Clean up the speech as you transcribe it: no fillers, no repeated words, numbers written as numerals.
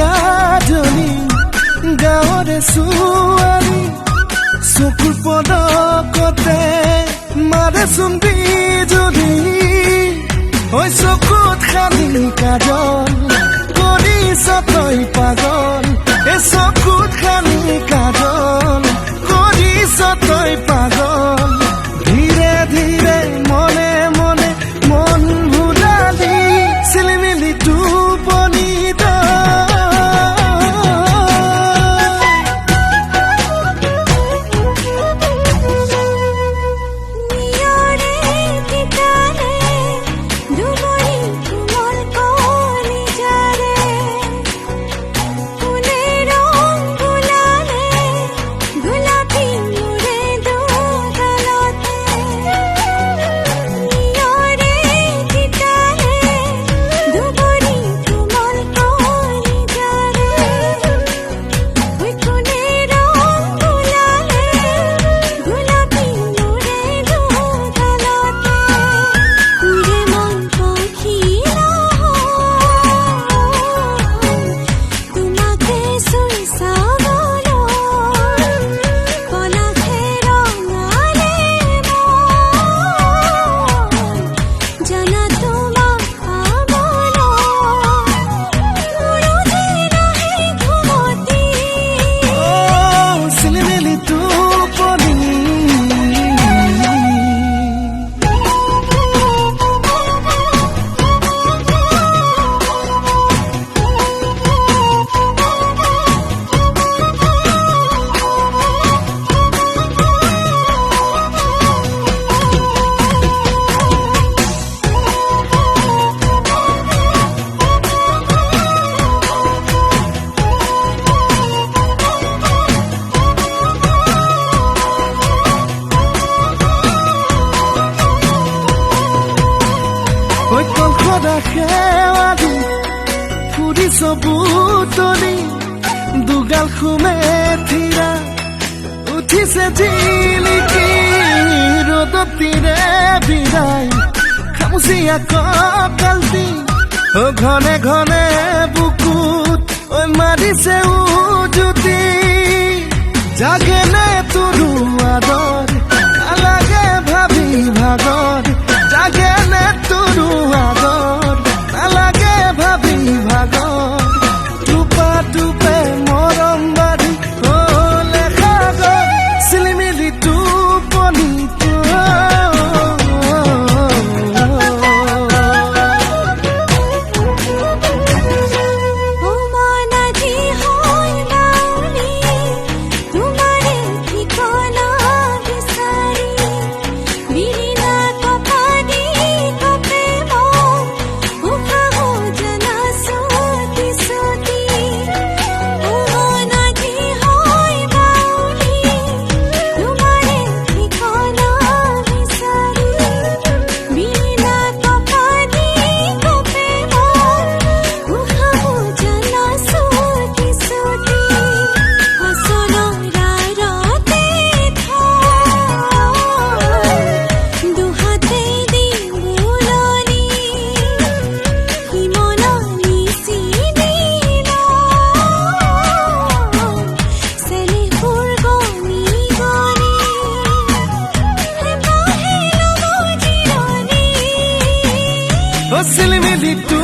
আধুনী গাঁৱৰে ছোৱালী চকুৰ পদকতে মাৰে চুম্বি যদি ঐ চকুত খানি কাজল কৰিছ তই পাগল এই চকুত খানি কাজল কৰিছ তই পাগল ধীৰে ধীৰে মনে মনে মন ভুলালি চিলিমিলি টোপনি খেৱালি ফুৰিছ বুটলি দুগাল খুমে থিৰা উঠিছে জিলিকি ৰ'দত তীৰে বিৰাই খামুচিয়া কঁকালটি ঘনে ঘনে বুকুত ঐ মাৰিছে উজুতি জাগেনে তোৰো আদৰ নালাগে ভাবি ভাগৰ জাগেনে তোৰো আদৰ নালাগে ভাবি ভাগৰ টুপা টুপে মৰম বাৰী হ'লে সাগৰ চিলিমিলি টোপনি চিলিমিলি